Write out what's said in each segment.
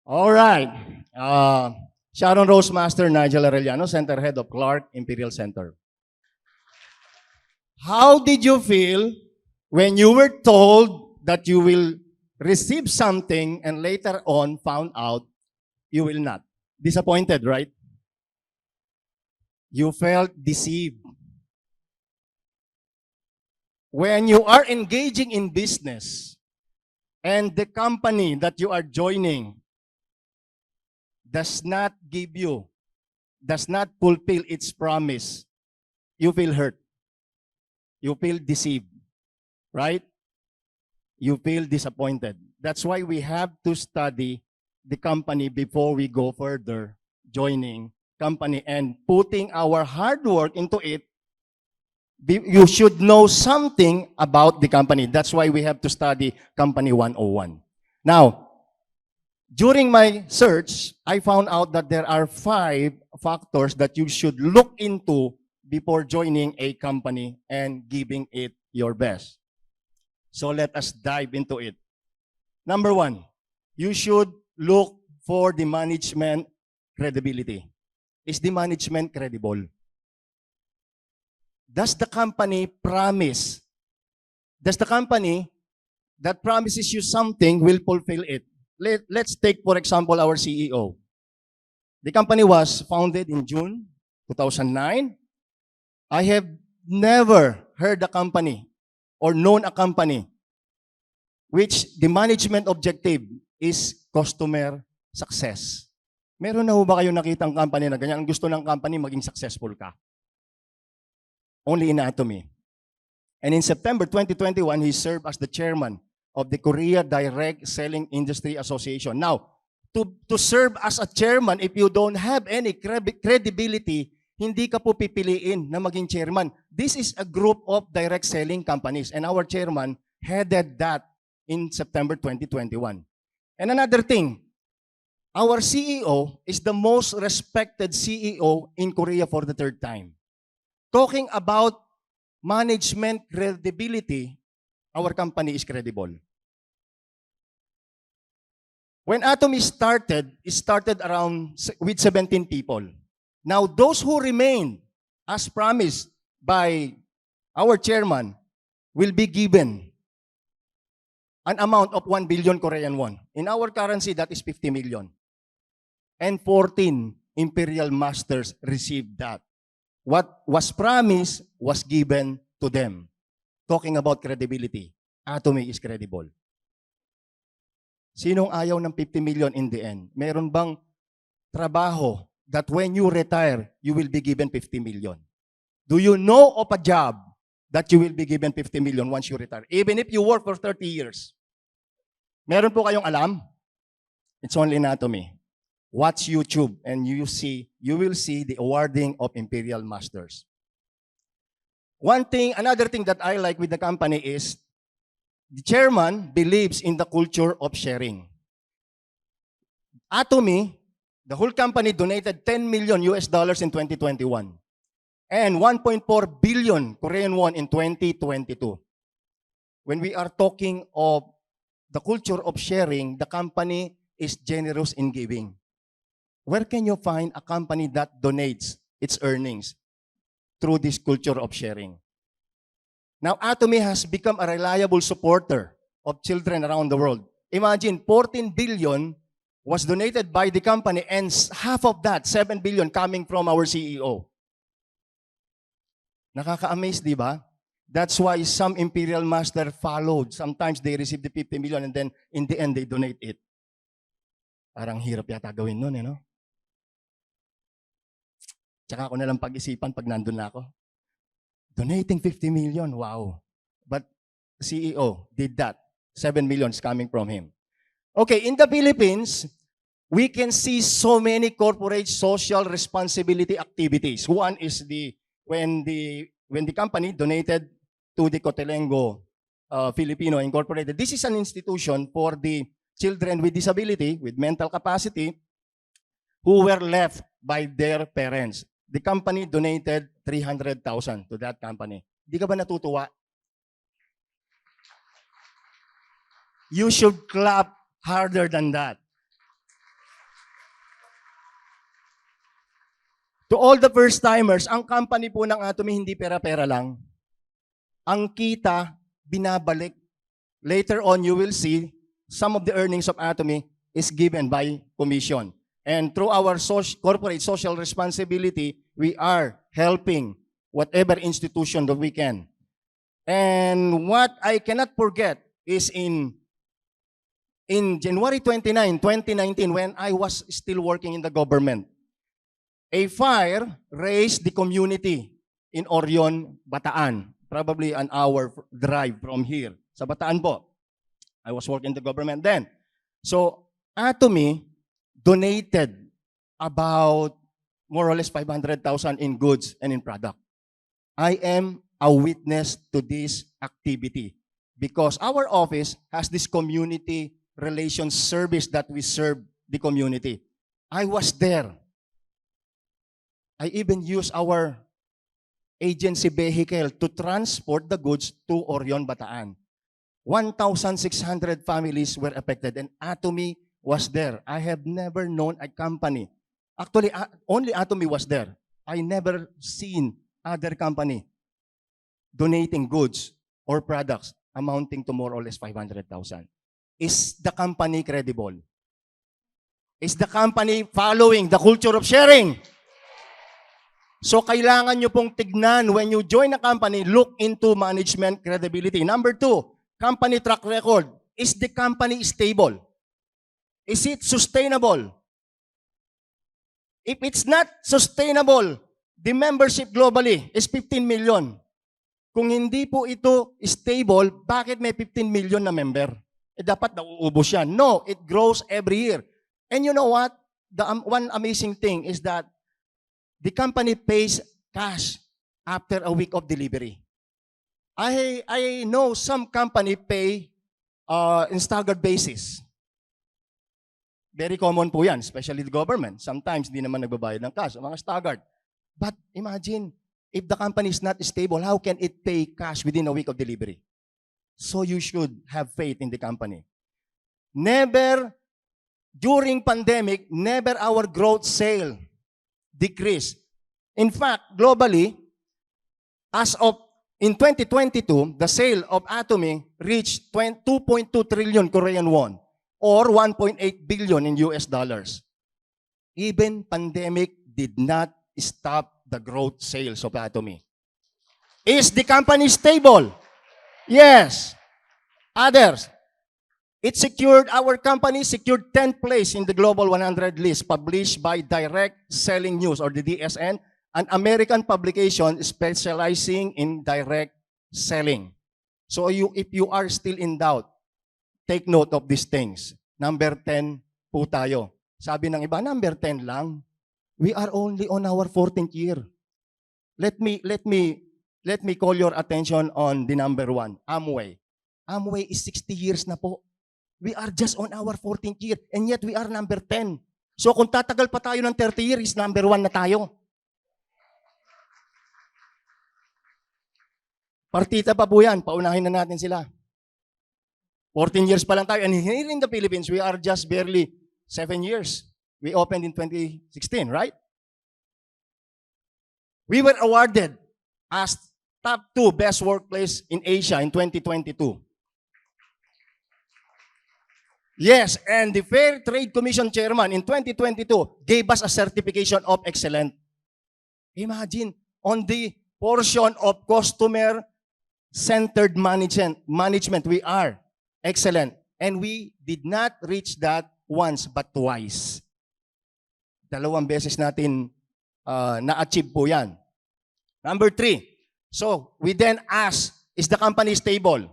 All right. Sharon Rose Master Nigel Arellano, Center Head of Clark Imperial Center. How did you feel when you were told that you will receive something and later on found out you will not? Disappointed, right? You felt deceived. When you are engaging in business and the company that you are joining does not give you, does not fulfill its promise, you feel hurt. You feel deceived, right? You feel disappointed. That's why we have to study the company before we go further, joining company and putting our hard work into it. You should know something about the company. That's why we have to study Company 101. Now, during my search, I found out that there are 5 factors that you should look into before joining a company and giving it your best. So let us dive into it. Number 1, you should look for the management credibility. Is the management credible? Does the company promise? Does the company that promises you something will fulfill it? Let's take, for example, our CEO. The company was founded in June 2009. I have never heard a company or known a company which the management objective is customer success. Meron na ho ba kayo nakitang company na ganyan? Ang gusto ng company maging successful ka? Only in Atomy. And in September 2021, he served as the chairman of the Korea Direct Selling Industry Association. Now, to serve as a chairman, if you don't have any credibility, hindi ka po pipiliin na maging chairman. This is a group of direct selling companies, and our chairman headed that in September 2021. And another thing, our CEO is the most respected CEO in Korea for the 3rd time. Talking about management credibility, our company is credible. When Atomy started, it started around with 17 people. Now, those who remain, as promised by our chairman, will be given an amount of 1 billion Korean won. In our currency, that is 50 million. And 14 imperial masters received that. What was promised was given to them. Talking about credibility, Atomy is credible. Sinong ayaw ng 50 million in the end? Meron bang trabaho that when you retire, you will be given 50 million? Do you know of a job that you will be given 50 million once you retire? Even if you work for 30 years. Meron po kayong alam? It's only Atomy. Watch YouTube and you will see the awarding of Imperial Masters. Another thing that I like with the company is the chairman believes in the culture of sharing. Atomy, the whole company donated $10 million in 2021 and 1.4 billion Korean won in 2022. When we are talking of the culture of sharing, the company is generous in giving. Where can you find a company that donates its earnings through this culture of sharing? Now, Atomy has become a reliable supporter of children around the world. Imagine, 14 billion was donated by the company and half of that, 7 billion, coming from our CEO. Nakaka-amaze, di ba? That's why some imperial master followed. Sometimes they receive the 50 million and then in the end, they donate it. Parang hirap yata gawin nun, no? Tsaka ako nalang pag-isipan pag nandun na ako. Donating 50 million, wow. But CEO did that. 7 million is coming from him. Okay, in the Philippines, we can see so many corporate social responsibility activities. One is when the company donated to the Cotelengo Filipino Incorporated. This is an institution for the children with disability, with mental capacity, who were left by their parents. The company donated 300,000 to that company. Di ka ba natutuwa? You should clap harder than that. To all the first-timers, ang company po ng Atomy hindi pera-pera lang. Ang kita, binabalik. Later on, you will see some of the earnings of Atomy is given by commission. And through our corporate social responsibility, we are helping whatever institution that we can. And what I cannot forget is in January 29, 2019, when I was still working in the government, a fire raised the community in Orion, Bataan, probably an hour drive from here. Sa Bataan po. I was working in the government then. So, Atomy donated about more or less 500,000 in goods and in product. I am a witness to this activity because our office has this community relations service that we serve the community. I was there. I even used our agency vehicle to transport the goods to Orion, Bataan. 1,600 families were affected and Atomy was there. I have never known a company. Actually, only Atomy was there. I never seen other company donating goods or products amounting to more or less 500,000. Is the company credible? Is the company following the culture of sharing? So kailangan nyo pong tignan when you join a company, look into management credibility. Number 2, company track record. Is the company stable? Is it sustainable? If it's not sustainable, the membership globally is 15 million. Kung hindi po ito stable, bakit may 15 million na member? Eh dapat nauubos yan. No, it grows every year. And you know what? The one amazing thing is that the company pays cash after a week of delivery. I know some company pay in staggered basis. Very common po yan, especially the government. Sometimes, di naman nagbabayad ng cash, mga staggered. But imagine, if the company is not stable, how can it pay cash within a week of delivery? So you should have faith in the company. Never, during pandemic, never our growth sale decreased. In fact, globally, as of in 2022, the sale of Atomy reached 2.2 trillion Korean won, or 1.8 billion in US dollars. Even pandemic did not stop the growth sales of Atomy. Is the company stable? Yes. Others. Our company secured 10th place in the Global 100 list published by Direct Selling News or the DSN, an American publication specializing in direct selling. So if you are still in doubt, take note of these things. Number 10 po tayo. Sabi ng iba, number 10 lang. We are only on our 14th year. Let me call your attention on the number 1, Amway. Amway is 60 years na po. We are just on our 14th year and yet we are number 10. So kung tatagal pa tayo ng 30 years, number 1 na tayo. Partita pa po yan. Paunahin na natin sila. 14 years pa lang tayo. And here in the Philippines, we are just barely 7 years. We opened in 2016, right? We were awarded as top 2 best workplace in Asia in 2022. Yes, and the Fair Trade Commission Chairman in 2022 gave us a certification of excellent. Imagine, on the portion of customer-centered management, we are excellent. And we did not reach that once but twice. 2 beses natin na-achieve po yan. Number 3, so we then ask, is the company stable?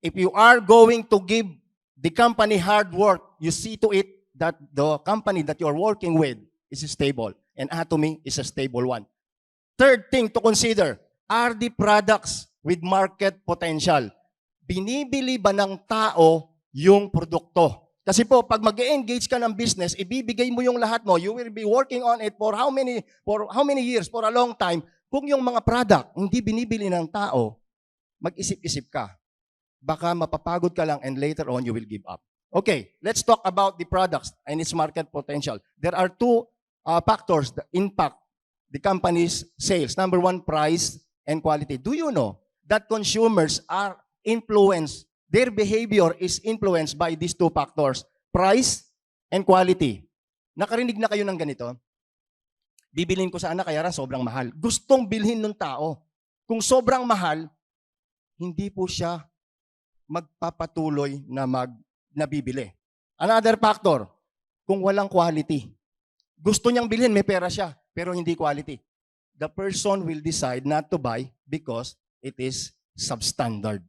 If you are going to give the company hard work, you see to it that the company that you are working with is stable. And Atomy is a stable one. Third thing to consider, are the products with market potential? Binibili ba ng tao yung produkto? Kasi po, pag mag-engage ka ng business, ibibigay mo yung lahat mo. You will be working on it for how many years? For a long time. Kung yung mga product hindi binibili ng tao, mag-isip-isip ka. Baka mapapagod ka lang and later on you will give up. Okay, let's talk about the products and its market potential. There are 2 factors that impact the company's sales. Number one, price and quality. Do you know that consumers are influenced, their behavior is influenced by these two factors, price and quality? Nakarinig na kayo ng ganito? Bibilin ko sana kaya sobrang mahal. Gustong bilhin ng tao. Kung sobrang mahal, hindi po siya magpapatuloy na nabibili. Another factor, kung walang quality. Gusto niyang bilhin, may pera siya, pero hindi quality. The person will decide not to buy because it is substandard.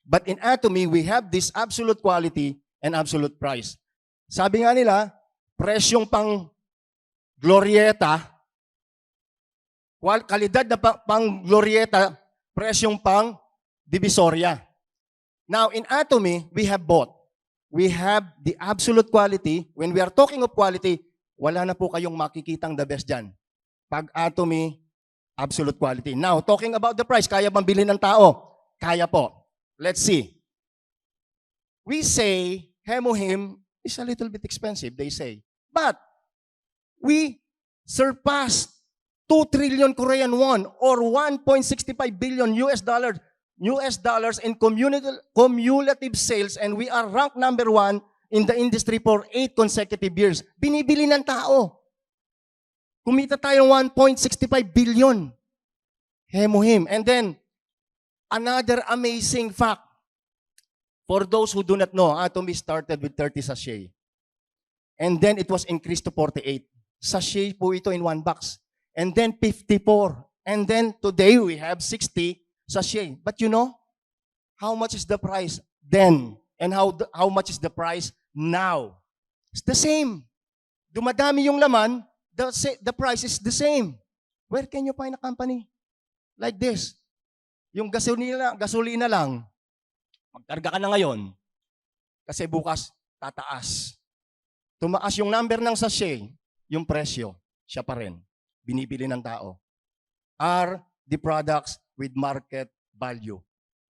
But in Atomy, we have this absolute quality and absolute price. Sabi nga nila, presyong pang glorieta, kalidad na pang glorieta, presyong pang divisoria. Now, in Atomy, we have both. We have the absolute quality. When we are talking of quality, wala na po kayong makikitang the best dyan. Pag Atomy, absolute quality. Now, talking about the price, kaya bang bilhin ng tao? Kaya po. Let's see. We say, Hemohim is a little bit expensive, they say. But, we surpassed 2 trillion Korean won or 1.65 billion US dollars in cumulative sales, and we are ranked number 1 in the industry for 8 consecutive years. Binibili ng tao. Kumita tayo 1.65 billion. Hemohim. And then, another amazing fact. For those who do not know, Atomy started with 30 sachet. And then it was increased to 48. Sachet po ito in one box. And then 54. And then today we have 60 sachet. But you know, how much is the price then? And how much is the price now? It's the same. Dumadami yung laman, the price is the same. Where can you find a company like this? Yung gasolina lang, magkarga ka na ngayon, kasi bukas tataas. Tumaas yung number ng sachet, yung presyo, siya pa rin. Binibili ng tao. Are the products with market value?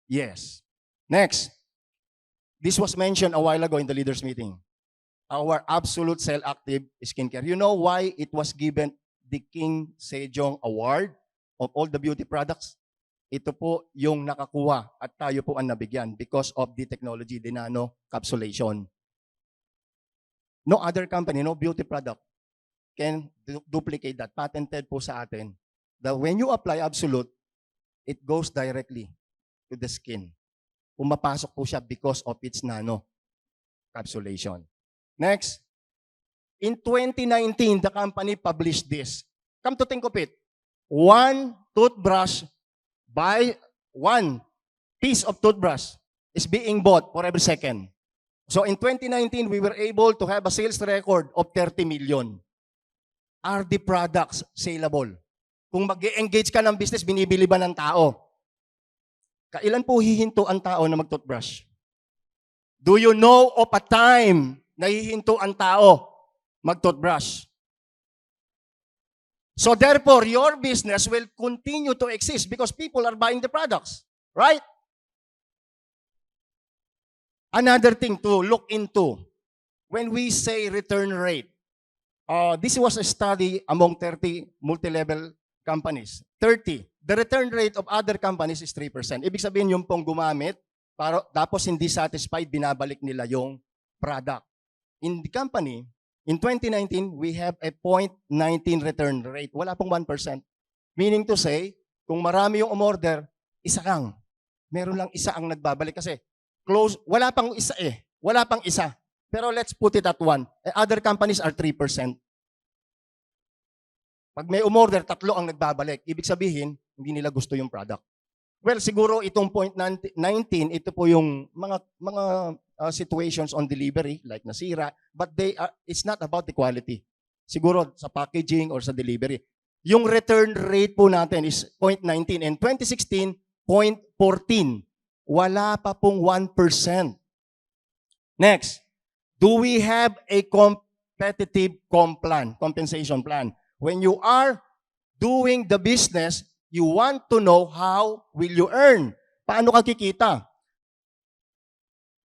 Yes. Next. This was mentioned a while ago in the leaders meeting. Our absolute cell active skincare. You know why it was given the King Sejong Award of all the beauty products? Ito po yung nakakuha at tayo po ang nabigyan because of the technology, the nano-capsulation. No other company, no beauty product can duplicate that. Patented po sa atin. That when you apply absolute, it goes directly to the skin. Pumapasok po siya because of its nano-capsulation. Next. In 2019, the company published this. Come to think of it. One toothbrush by one piece of toothbrush is being bought for every second. So in 2019, we were able to have a sales record of 30 million. Are the products saleable? Kung mag-engage ka ng business, binibili ba ng tao? Kailan po hihinto ang tao na mag-toothbrush? Do you know of a time na hihinto ang tao mag-toothbrush? So therefore, your business will continue to exist because people are buying the products. Right? Another thing to look into, when we say return rate, this was a study among 30 multi-level companies. 30. The return rate of other companies is 3%. Ibig sabihin yung pong gumamit, tapos hindi satisfied, binabalik nila yung product. In the company, in 2019, we have a 0.19 return rate. Wala pong 1%. Meaning to say, kung marami yung umorder, isa lang. Meron lang isa ang nagbabalik kasi close, wala pang isa eh. Wala pang isa. Pero let's put it at 1. Other companies are 3%. Pag may umorder, 3 ang nagbabalik. Ibig sabihin, hindi nila gusto yung product. Well, siguro itong 0.19, ito po yung mga situations on delivery, like nasira, but it's not about the quality. Siguro sa packaging or sa delivery. Yung return rate po natin is 0.19 and 2016, 0.14. Wala pa pong 1%. Next, do we have a competitive compensation plan? When you are doing the business, you want to know how will you earn. Paano ka kikita?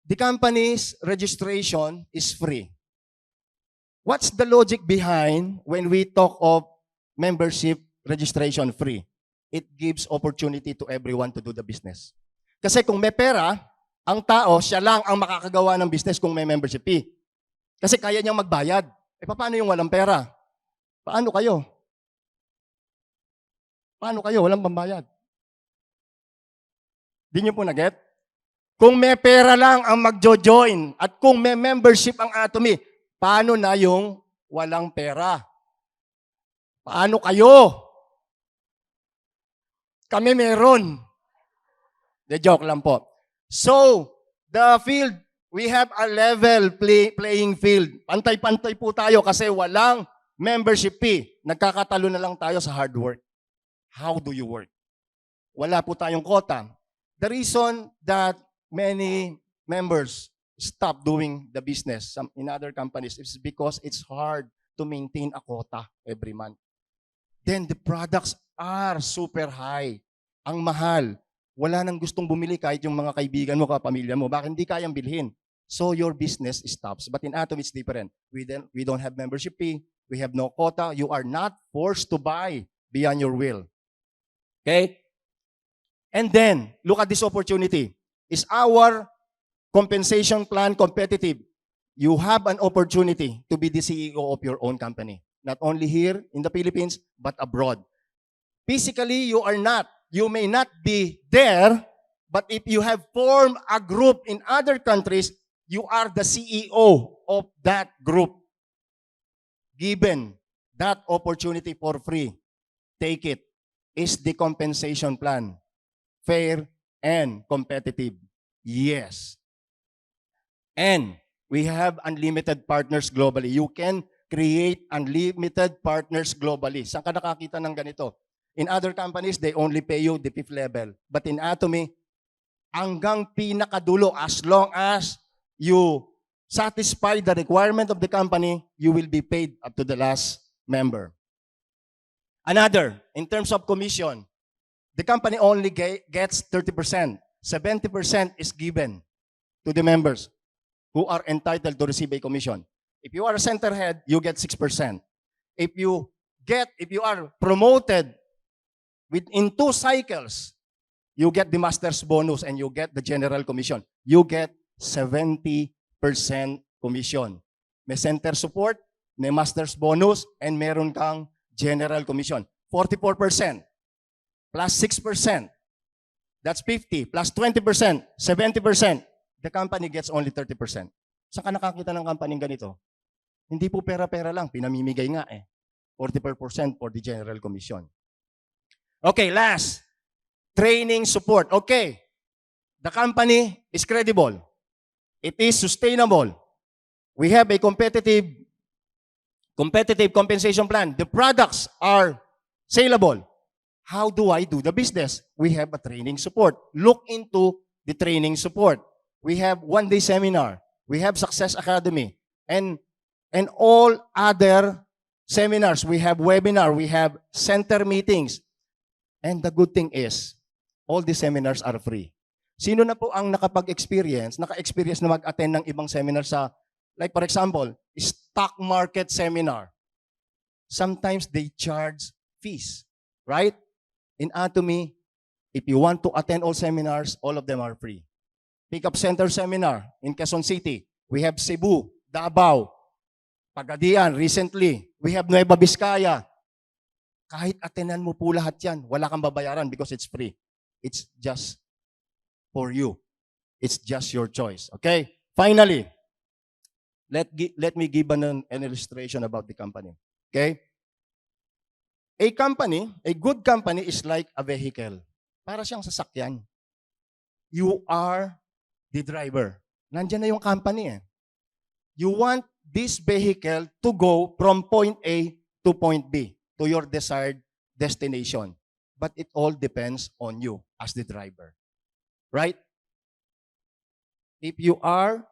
The company's registration is free. What's the logic behind when we talk of membership registration free? It gives opportunity to everyone to do the business. Kasi kung may pera, ang tao, siya lang ang makakagawa ng business kung may membership fee. Kasi kaya niyang magbayad. Paano yung walang pera? Paano kayo? Paano kayo? Walang pambayad. Di niyo po na-get? Kung may pera lang ang magjo-join at kung may membership ang Atomy, paano na yung walang pera? Paano kayo? Kami meron. The joke lang po. So, the field, we have a level playing field. Pantay-pantay po tayo kasi walang membership fee. Nagkakatalo na lang tayo sa hard work. How do you work? Wala po tayong quota. The reason that many members stop doing the business in other companies is because it's hard to maintain a quota every month. Then the products are super high. Ang mahal. Wala nang gustong bumili kahit yung mga kaibigan mo, kapamilya mo. Bakit hindi kayang bilhin? So your business stops. But in Atom, it's different. We don't have membership fee. We have no quota. You are not forced to buy beyond your will. Okay? And then, look at this opportunity. Is our compensation plan competitive? You have an opportunity to be the CEO of your own company. Not only here in the Philippines, but abroad. Physically, you are not. You may not be there, but if you have formed a group in other countries, you are the CEO of that group. Given that opportunity for free, take it. Is the compensation plan fair and competitive? Yes. And we have unlimited partners globally. You can create unlimited partners globally. Saan ka nakakita ng ganito? In other companies, they only pay you the fifth level. But in Atomy, hanggang pinakadulo, as long as you satisfy the requirement of the company, you will be paid up to the last member. Another, in terms of commission, the company only gets 30%. 70% is given to the members who are entitled to receive a commission. If you are a center head, you get 6%. If you are promoted within 2 cycles, you get the master's bonus and you get the general commission. You get 70% commission. May center support, may master's bonus, and meron kang general commission. 44% plus 6%. That's 50 plus 20%, 70%. The company gets only 30%. Saan ka nakakita ng company ganito? Hindi po pera-pera lang, pinamimigay nga eh. 44% for the general commission. Okay, last. Training support. Okay. The company is credible. It is sustainable. We have a competitive compensation plan. The products are saleable. How do I do the business? We have a training support. Look into the training support. We have one-day seminar. We have Success Academy. And all other seminars. We have webinar. We have center meetings. And the good thing is, all the seminars are free. Sino na po ang naka-experience na mag-attend ng ibang seminar sa, like for example, stock market seminar. Sometimes they charge fees, right? In Atomy, if you want to attend all seminars, all of them are free. Pick-up center seminar in Quezon City. We have Cebu, Davao, Pagadian recently. We have Nueva Vizcaya. Kahit attenan mo po lahat yan, wala kang babayaran because it's free. It's just for you. It's just your choice. Okay? Finally, let me give an illustration about the company. Okay? A good company is like a vehicle. Para siyang sasakyan. You are the driver. Nandiyan na yung company eh. You want this vehicle to go from point A to point B, to your desired destination. But it all depends on you as the driver. Right? If you are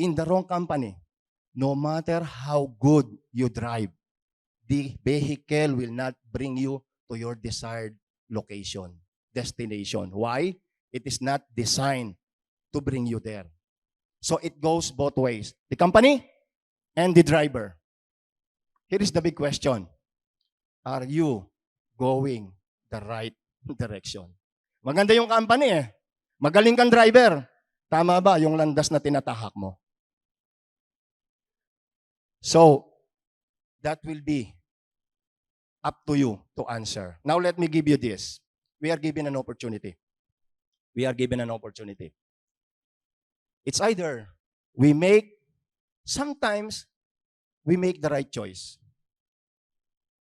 in the wrong company, no matter how good you drive, the vehicle will not bring you to your desired location, destination. Why? It is not designed to bring you there. So it goes both ways. The company and the driver. Here is the big question. Are you going the right direction? Maganda yung company eh. Magaling kang driver. Tama ba yung landas na tinatahak mo? So, that will be up to you to answer. Now, let me give you this. We are given an opportunity. We are given an opportunity. It's either sometimes we make the right choice.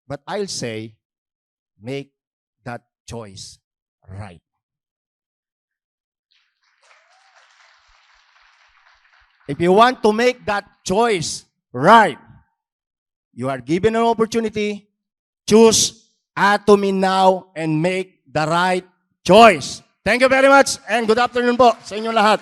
But I'll say, make that choice right. If you want to make that choice right, you are given an opportunity, choose Atomy now and make the right choice. Thank you very much and good afternoon po sa inyong lahat.